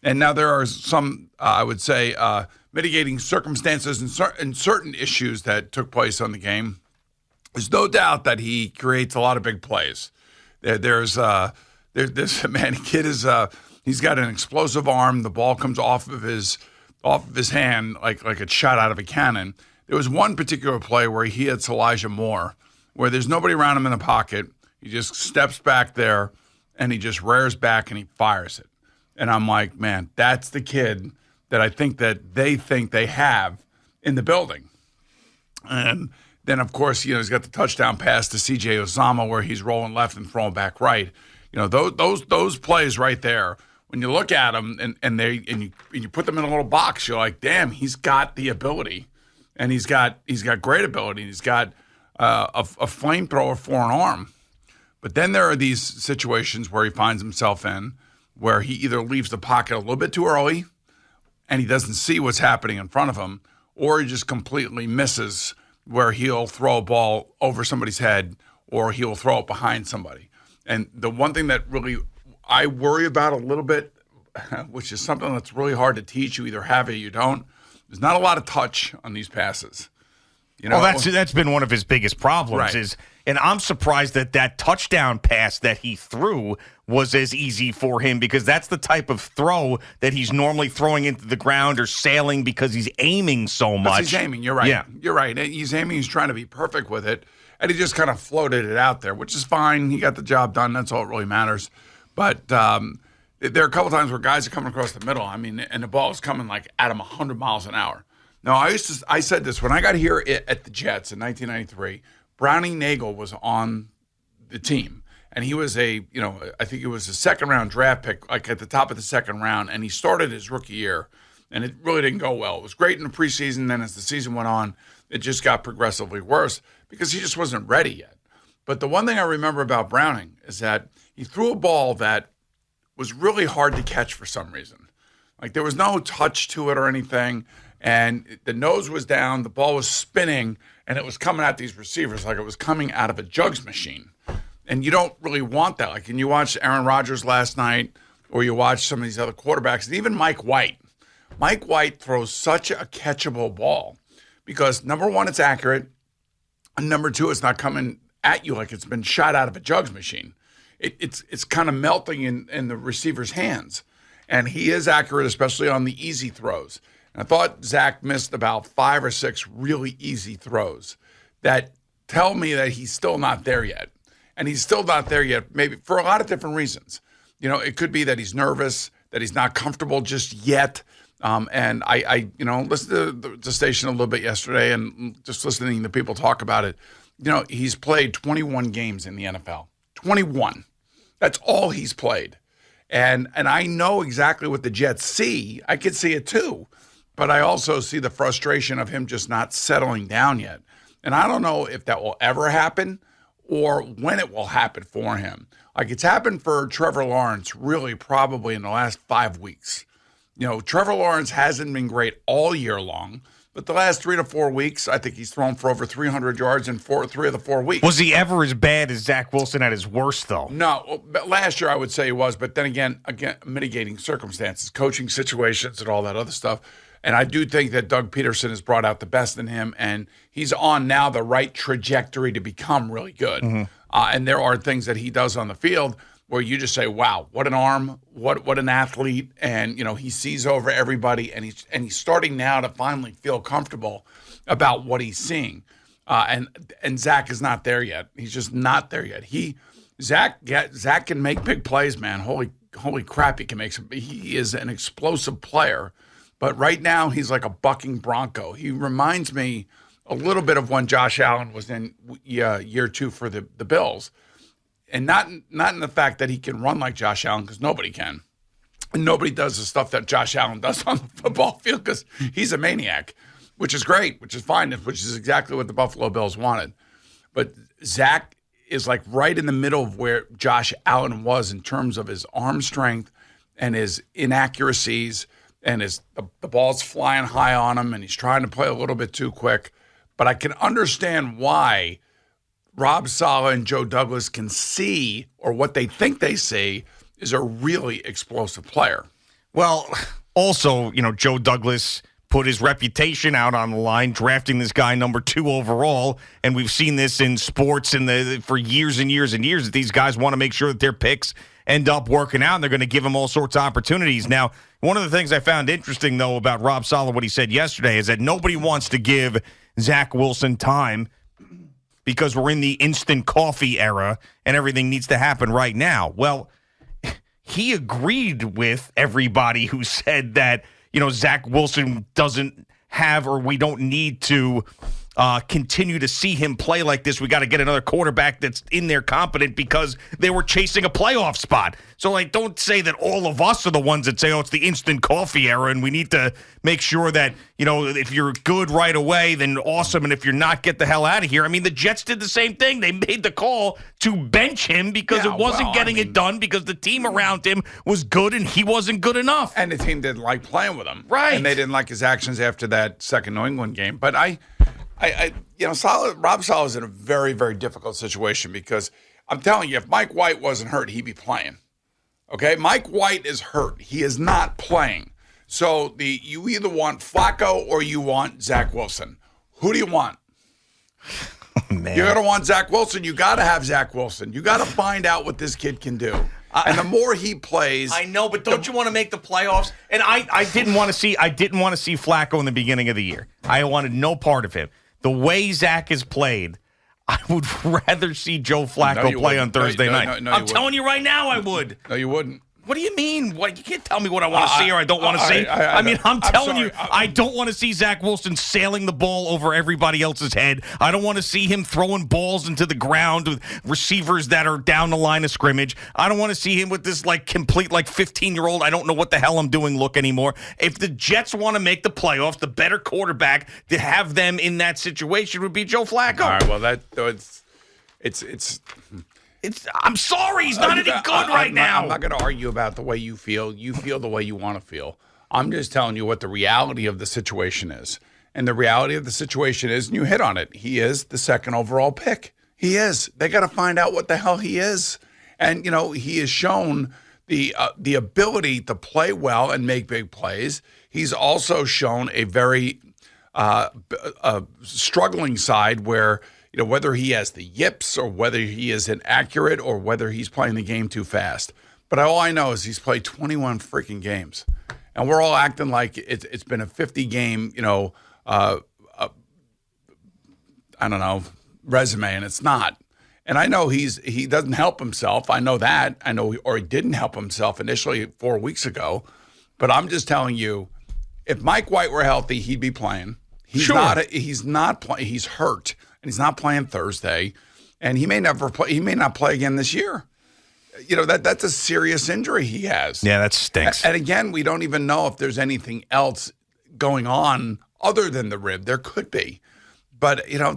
And now there are some, I would say, mitigating circumstances and certain issues that took place on the game. There's no doubt that he creates a lot of big plays. There's this man, kid is he's got an explosive arm. The ball comes off of his hand like it's shot out of a cannon. There was one particular play where he hits Elijah Moore, where there's nobody around him in the pocket. He just steps back there, and he just rears back and he fires it. And I'm like, man, that's the kid that I think that they have in the building. And then, of course, he's got the touchdown pass to C.J. Uzomah where he's rolling left and throwing back right. Those plays right there, when you look at them and you put them in a little box, you're like, damn, he's got the ability. And he's got great ability. He's got a flamethrower for an arm. But then there are these situations where he finds himself in where he either leaves the pocket a little bit too early and he doesn't see what's happening in front of him, or he just completely misses where he'll throw a ball over somebody's head or he'll throw it behind somebody. And the one thing that really I worry about a little bit, which is something that's really hard to teach, you either have it or you don't, there's not a lot of touch on these passes. That's been one of his biggest problems, right. And I'm surprised that touchdown pass that he threw was as easy for him, because that's the type of throw that he's normally throwing into the ground or sailing because he's aiming so much. He's aiming, you're right. Yeah. You're right. He's aiming, he's trying to be perfect with it, and he just kind of floated it out there, which is fine. He got the job done. That's all that really matters. But there are a couple times where guys are coming across the middle, and the ball is coming like at him 100 miles an hour. Now, I said this when I got here at the Jets in 1993. Brownie Nagel was on the team, and he was I think it was a second-round draft pick, like at the top of the second round, and he started his rookie year, and it really didn't go well. It was great in the preseason, then as the season went on, it just got progressively worse because he just wasn't ready yet. But the one thing I remember about Browning is that he threw a ball that was really hard to catch for some reason. Like there was no touch to it or anything. And the nose was down, the ball was spinning, and it was coming at these receivers like it was coming out of a jugs machine. And you don't really want that. Like, when you watch Aaron Rodgers last night, or you watch some of these other quarterbacks, and even Mike White. Mike White throws such a catchable ball because, number one, it's accurate, and number two, it's not coming at you like it's been shot out of a jugs machine. It's kind of melting in the receiver's hands. And he is accurate, especially on the easy throws. I thought Zach missed about 5 or 6 really easy throws that tell me that he's still not there yet. And he's still not there yet, maybe for a lot of different reasons. It could be that he's nervous, that he's not comfortable just yet. And I listened to the station a little bit yesterday and just listening to people talk about it. He's played 21 games in the NFL. 21. That's all he's played. And I know exactly what the Jets see. I could see it too. But I also see the frustration of him just not settling down yet. And I don't know if that will ever happen or when it will happen for him. Like, it's happened for Trevor Lawrence really probably in the last 5 weeks. Trevor Lawrence hasn't been great all year long, but the last 3 to 4 weeks, I think he's thrown for over 300 yards in 3 of the 4 weeks. Was he ever as bad as Zach Wilson at his worst, though? No. But last year I would say he was, but then again, mitigating circumstances, coaching situations and all that other stuff. And I do think that Doug Peterson has brought out the best in him, and he's on now the right trajectory to become really good. Mm-hmm. And there are things that he does on the field where you just say, wow, what an arm, what an athlete. And, he sees over everybody, and he's starting now to finally feel comfortable about what he's seeing. And Zach is not there yet. He's just not there yet. Zach can make big plays, man. Holy crap, he can make some. He is an explosive player. But right now, he's like a bucking bronco. He reminds me a little bit of when Josh Allen was in year 2 for the Bills. And not in the fact that he can run like Josh Allen, because nobody can. And nobody does the stuff that Josh Allen does on the football field because he's a maniac, which is great, which is fine, which is exactly what the Buffalo Bills wanted. But Zach is like right in the middle of where Josh Allen was in terms of his arm strength and his inaccuracies. And the ball's flying high on him, and he's trying to play a little bit too quick. But I can understand why Rob Saleh and Joe Douglas can see, or what they think they see, is a really explosive player. Well, also, Joe Douglas put his reputation out on the line, drafting this guy number 2 overall, and we've seen this in sports for years and years and years that these guys want to make sure that their picks end up working out, and they're going to give them all sorts of opportunities. Now, one of the things I found interesting, though, about Rob Saleh, what he said yesterday, is that nobody wants to give Zach Wilson time because we're in the instant coffee era and everything needs to happen right now. Well, he agreed with everybody who said that, Zach Wilson doesn't have, or we don't need to continue to see him play like this. We got to get another quarterback that's in there competent because they were chasing a playoff spot. So, don't say that all of us are the ones that say, it's the instant coffee era and we need to make sure that, if you're good right away, then awesome. And if you're not, get the hell out of here. I mean, the Jets did the same thing. They made the call to bench him because it wasn't getting it done because the team around him was good and he wasn't good enough. And the team didn't like playing with him. Right. And they didn't like his actions after that second New England game. But Rob Saleh is in a very, very difficult situation because I'm telling you, if Mike White wasn't hurt, he'd be playing. Okay? Mike White is hurt. He is not playing. So you either want Flacco or you want Zach Wilson. Who do you want? Man. You're going to want Zach Wilson. You got to have Zach Wilson. You got to find out what this kid can do. And the more he plays, I know, but don't you want to make the playoffs? And I didn't want to see Flacco in the beginning of the year. I wanted no part of him. The way Zach has played, I would rather see Joe Flacco play on Thursday night. I'm telling you right now, I would. No, you wouldn't. What do you mean? You can't tell me what I want to see or I don't want to see. I'm telling you, I don't want to see Zach Wilson sailing the ball over everybody else's head. I don't want to see him throwing balls into the ground with receivers that are down the line of scrimmage. I don't want to see him with this complete 15-year-old, I don't know what the hell I'm doing look anymore. If the Jets want to make the playoffs, the better quarterback to have them in that situation would be Joe Flacco. All right, well, it's I'm sorry, he's not any good right now. I'm not going to argue about the way you feel. You feel the way you want to feel. I'm just telling you what the reality of the situation is. And the reality of the situation is, and you hit on it, he is the second overall pick. He is. They got to find out what the hell he is. And, he has shown the ability to play well and make big plays. He's also shown a very struggling side where, whether he has the yips or whether he is inaccurate or whether he's playing the game too fast. But all I know is he's played 21 freaking games. And we're all acting like it's been a 50-game, resume, and it's not. And I know he doesn't help himself. I know that. I know he didn't help himself initially 4 weeks ago. But I'm just telling you, if Mike White were healthy, he'd be playing. He's not playing. He's hurt. And he's not playing Thursday, and he may not play again this year. That's a serious injury he has. Yeah, that stinks. And again, we don't even know if there's anything else going on other than the rib. There could be, but you're not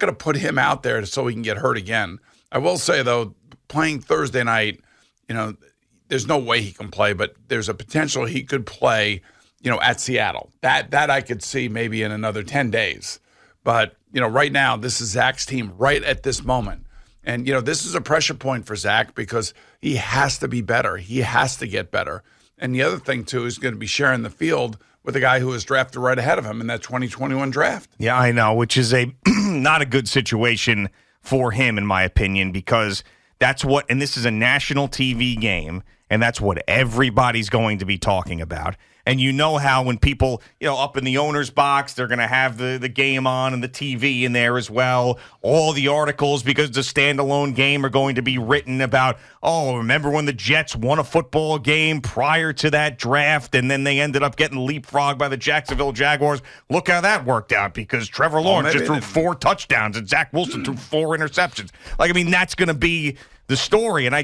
going to put him out there so he can get hurt again. I will say though, playing Thursday night, there's no way he can play, but there's a potential he could play, at Seattle. That I could see maybe in another 10 days. But, right now, this is Zach's team right at this moment. And, this is a pressure point for Zach because he has to be better. He has to get better. And the other thing, too, is going to be sharing the field with a guy who was drafted right ahead of him in that 2021 draft. Yeah, I know, which is not a good situation for him, in my opinion, because and this is a national TV game, and that's what everybody's going to be talking about. And how when people, up in the owner's box, they're going to have the game on and the TV in there as well. All the articles, because it's a standalone game, are going to be written about, remember when the Jets won a football game prior to that draft, and then they ended up getting leapfrogged by the Jacksonville Jaguars. Look how that worked out, because Trevor Lawrence just threw 4 touchdowns, and Zach Wilson threw 4 interceptions. That's going to be the story. And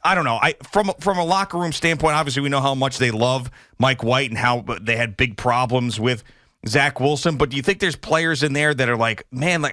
I don't know. From a locker room standpoint, obviously we know how much they love Mike White and how they had big problems with Zach Wilson. But do you think there's players in there that are like, man,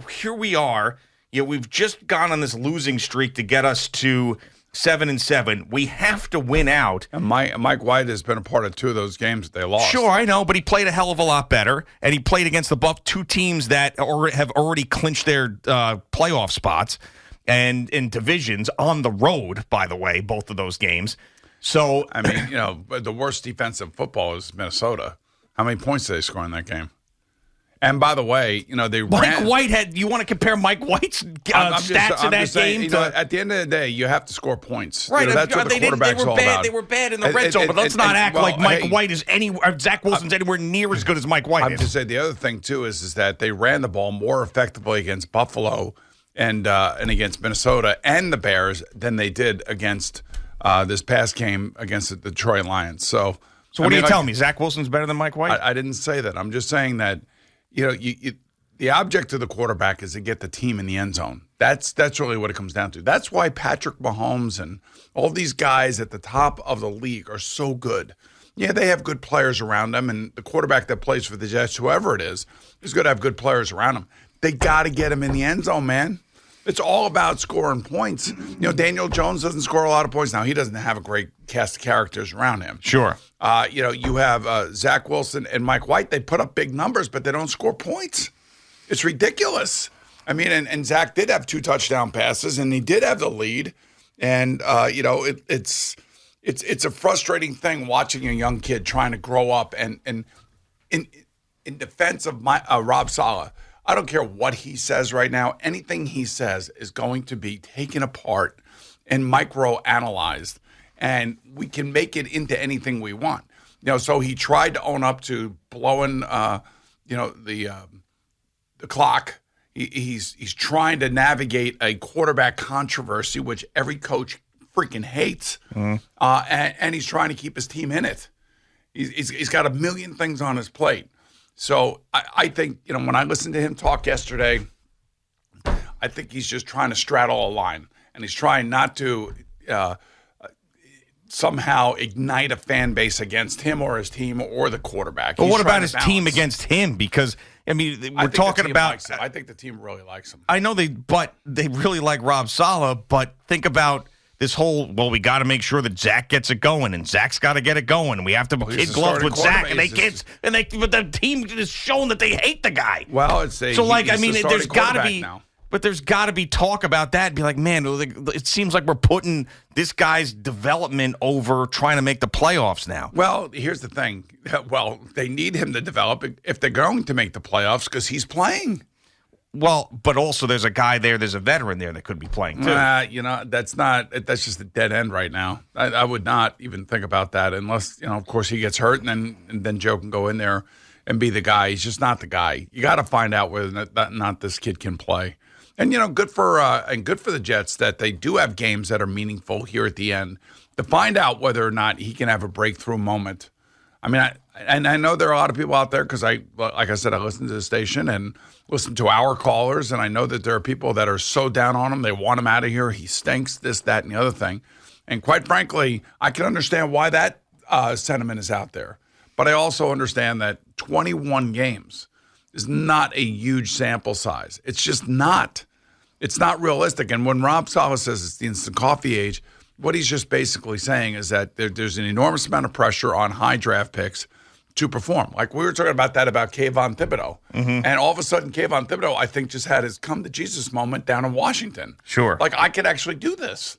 here we are. We've just gone on this losing streak to get us to 7-7. We have to win out. And Mike White has been a part of 2 of those games that they lost. Sure, I know, but he played a hell of a lot better, and he played against the Bucs, 2 teams that have already clinched their playoff spots. And in divisions on the road, by the way, both of those games. So I mean, but the worst defensive football is Minnesota. How many points did they score in that game? And by the way, they Mike White had. You want to compare Mike White's stats in that game? At the end of the day, you have to score points. Right. That's what the quarterback's all about. They were bad in the red zone, but let's not act like Mike White is Zach Wilson's anywhere near as good as Mike White I'm is. just saying the other thing too is that they ran the ball more effectively against Buffalo and against Minnesota and the Bears than they did against this past game against the Detroit Lions. So what are you telling me? Zach Wilson's better than Mike White? I didn't say that. I'm just saying that. The object of the quarterback is to get the team in the end zone. That's really what it comes down to. That's why Patrick Mahomes and all these guys at the top of the league are so good. Yeah, they have good players around them, and the quarterback that plays for the Jets, whoever it is going to have good players around him. They got to get him in the end zone, man. It's all about scoring points. Daniel Jones doesn't score a lot of points. Now, he doesn't have a great cast of characters around him. Sure. You have Zach Wilson and Mike White. They put up big numbers, but they don't score points. It's ridiculous. I mean, and Zach did have 2 touchdown passes, and he did have the lead. And it's a frustrating thing watching a young kid trying to grow up. And in defense of Rob Saleh, I don't care what he says right now. Anything he says is going to be taken apart and micro-analyzed, and we can make it into anything we want. So he tried to own up to blowing, the clock. He's trying to navigate a quarterback controversy, which every coach freaking hates, and he's trying to keep his team in it. He's got a million things on his plate. So I think, when I listened to him talk yesterday, I think he's just trying to straddle a line, and he's trying not to somehow ignite a fan base against him or his team or the quarterback. But what about his team against him? Because, we're talking about... I think the team really likes him. I know they really like Rob Saleh, but think about this whole, we got to make sure that Zach gets it going, and Zach's got to get it going, and we have to kid gloves with Zach, and but the team is showing that they hate the guy. Well, there's got to be now. But there's got to be talk about that and be like, man, it seems like we're putting this guy's development over trying to make the playoffs now. Well, here's the thing. Well, they need him to develop if they're going to make the playoffs because he's playing. Well, but also there's a guy there, there's a veteran there that could be playing too. That's just a dead end right now. I would not even think about that unless, of course he gets hurt and then Joe can go in there and be the guy. He's just not the guy. You got to find out whether not this kid can play. And, good for the Jets that they do have games that are meaningful here at the end to find out whether or not he can have a breakthrough moment. I mean, I know there are a lot of people out there because like I said, I listen to the station and listen to our callers, and I know that there are people that are so down on him. They want him out of here. He stinks, this, that, and the other thing. And quite frankly, I can understand why that sentiment is out there. But I also understand that 21 games is not a huge sample size. It's just not. It's not realistic. And when Rob Saleh says it's the instant coffee age, what he's just basically saying is that there's an enormous amount of pressure on high draft picks to perform. Like we were talking about that about Kayvon Thibodeau. Mm-hmm. And all of a sudden, Kayvon Thibodeau, I think, just had his come-to-Jesus moment down in Washington. Sure. Like, I could actually do this.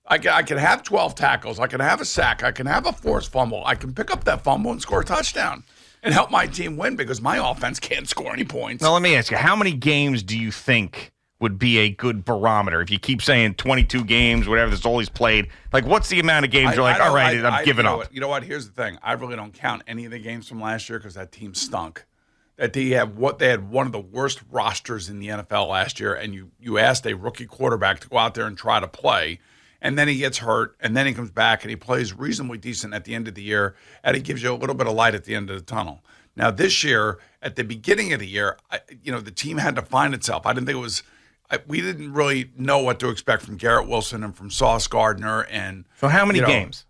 I could have 12 tackles. I could have a sack. I can have a forced fumble. I can pick up that fumble and score a touchdown and help my team win because my offense can't score any points. Now, let me ask you, how many games do you think would be a good barometer? If you keep saying 22 games, whatever, that's all he's played, like what's the amount of games you're like, all right, I'm giving up? You know what? Here's the thing. I really don't count any of the games from last year because that team stunk. That they had one of the worst rosters in the NFL last year, and you asked a rookie quarterback to go out there and try to play, and then he gets hurt, and then he comes back, and he plays reasonably decent at the end of the year, and he gives you a little bit of light at the end of the tunnel. Now, this year, at the beginning of the year, the team had to find itself. I didn't think it was we didn't really know what to expect from Garrett Wilson and from Sauce Gardner. And so how many games?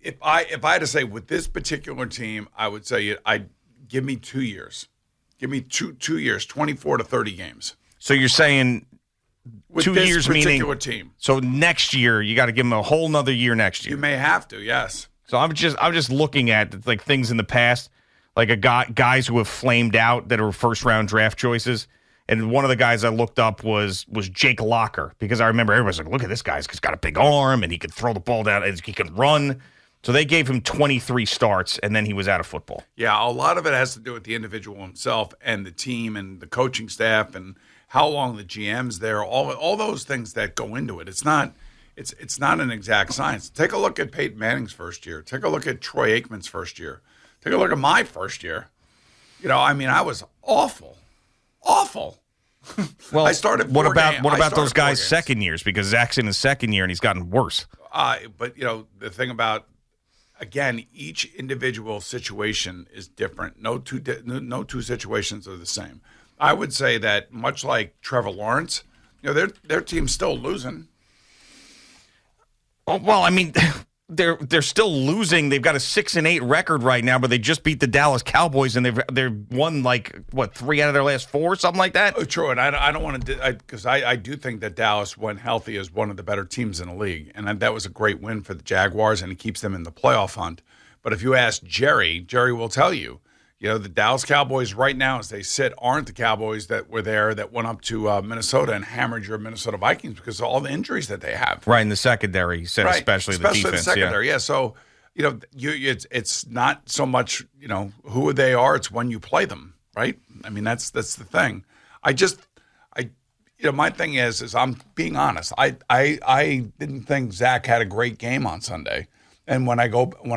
If I had to say with this particular team, I would say I'd give me 2 years. Give me two years, 24 to 30 games. So you're saying with 2 years, this particular meaning team. So next year, you got to give them a whole nother year next year. You may have to, yes. So I'm just looking at like things in the past, like guys who have flamed out that are first round draft choices. And one of the guys I looked up was Jake Locker, because I remember everybody's like, look at this guy. He's got a big arm, and he could throw the ball down, and he can run. So they gave him 23 starts, and then he was out of football. Yeah, a lot of it has to do with the individual himself and the team and the coaching staff and how long the GM's there, all those things that go into it. It's not an exact science. Take a look at Peyton Manning's first year. Take a look at Troy Aikman's first year. Take a look at my first year. I was awful. Well, I started. What about those guys' second years? Because Zach's in his second year and he's gotten worse. But the thing about, again, each individual situation is different. No two situations are the same. I would say that much like Trevor Lawrence, their team's still losing. Oh, well, I mean, they're still losing. They've got a 6-8 record right now, but they just beat the Dallas Cowboys, and they've won 3 out of their last 4, something like that. Oh, true, and I don't want to, because I do think that Dallas, when healthy, is one of the better teams in the league, and that was a great win for the Jaguars, and it keeps them in the playoff hunt. But if you ask Jerry will tell you, the Dallas Cowboys right now, as they sit, aren't the Cowboys that were there that went up to Minnesota and hammered your Minnesota Vikings because of all the injuries that they have. Right, in the secondary, especially the defense. The secondary, yeah. So, it's not so much, who they are, it's when you play them, right? I mean, that's the thing. My thing is I'm being honest. I didn't think Zach had a great game on Sunday. And when I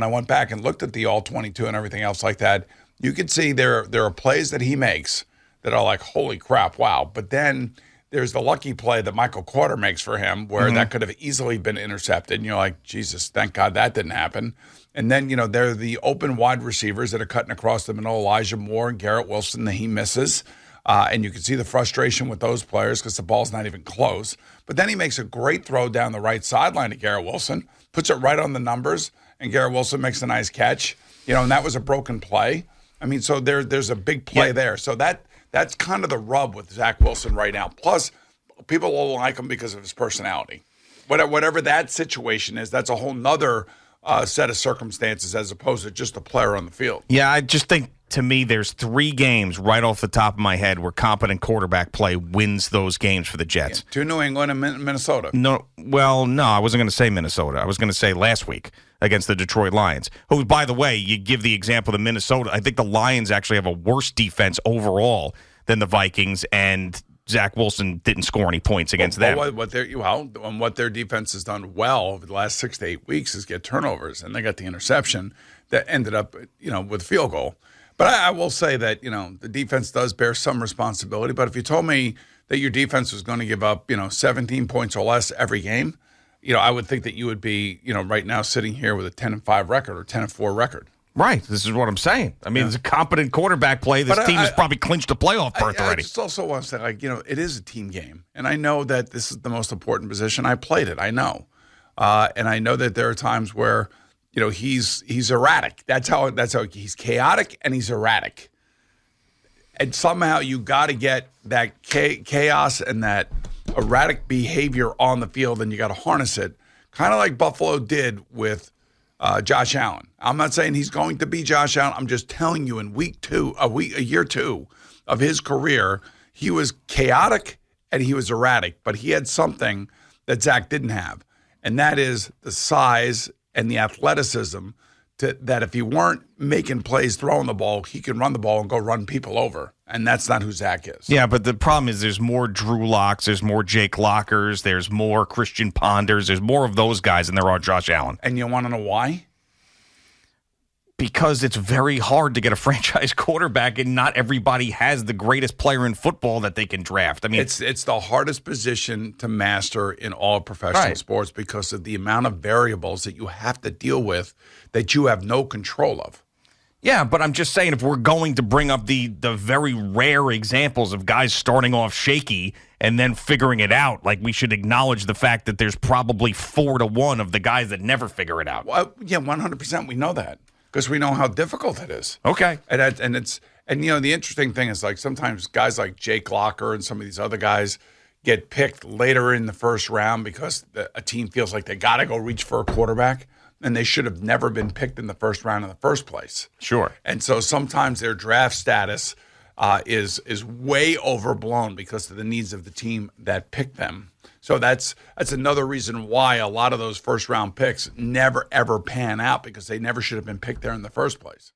went back and looked at the all 22 and everything else like that, you can see there are plays that he makes that are like, holy crap, wow. But then there's the lucky play that Michael Carter makes for him where that could have easily been intercepted. And you're like, Jesus, thank God that didn't happen. And then, there are the open wide receivers that are cutting across the middle, Elijah Moore and Garrett Wilson, that he misses. And you can see the frustration with those players because the ball's not even close. But then he makes a great throw down the right sideline to Garrett Wilson, puts it right on the numbers, and Garrett Wilson makes a nice catch. And that was a broken play. I mean, so there's a big play there. So that's kind of the rub with Zach Wilson right now. Plus, people will like him because of his personality. Whatever that situation is, that's a whole nother set of circumstances as opposed to just a player on the field. Yeah, I just think, to me, there's 3 games right off the top of my head where competent quarterback play wins those games for the Jets. Yeah, 2 New England and Minnesota. No, I wasn't going to say Minnesota. I was going to say last week against the Detroit Lions, who, by the way, you give the example of Minnesota. I think the Lions actually have a worse defense overall than the Vikings, and Zach Wilson didn't score any points against them. What their defense has done well over the last 6 to 8 weeks is get turnovers, and they got the interception that ended up, with a field goal. But I will say that, the defense does bear some responsibility. But if you told me that your defense was going to give up, 17 points or less every game, I would think that you would be, right now sitting here with a 10-5 record or 10-4 record. Right. This is what I'm saying. I mean, it's a competent quarterback play. This team has probably clinched a playoff berth already. I just also want to say, it is a team game. And I know that this is the most important position. I played it. I know. And I know that there are times where, he's erratic. That's how he's chaotic and he's erratic. And somehow you got to get that chaos and that erratic behavior on the field, and you got to harness it, kind of like Buffalo did with Josh Allen. I'm not saying he's going to be Josh Allen. I'm just telling you, in year 2 of his career, he was chaotic and he was erratic, but he had something that Zach didn't have, and that is the size and the athleticism that if he weren't making plays throwing the ball, he can run the ball and go run people over. And that's not who Zach is. Yeah, but the problem is there's more Drew Locks, there's more Jake Lockers, there's more Christian Ponders, there's more of those guys than there are Josh Allen. And you want to know why? Because it's very hard to get a franchise quarterback, and not everybody has the greatest player in football that they can draft. I mean, it's the hardest position to master in all professional sports because of the amount of variables that you have to deal with that you have no control of. Yeah, but I'm just saying, if we're going to bring up the very rare examples of guys starting off shaky and then figuring it out, like, we should acknowledge the fact that there's probably 4 to 1 of the guys that never figure it out. Well, yeah, 100%. We know that. Because we know how difficult it is. Okay. And the interesting thing is, like, sometimes guys like Jake Locker and some of these other guys get picked later in the first round because a team feels like they got to go reach for a quarterback, and they should have never been picked in the first round in the first place. Sure. And so sometimes their draft status is way overblown because of the needs of the team that picked them. So that's another reason why a lot of those first round picks never ever pan out, because they never should have been picked there in the first place.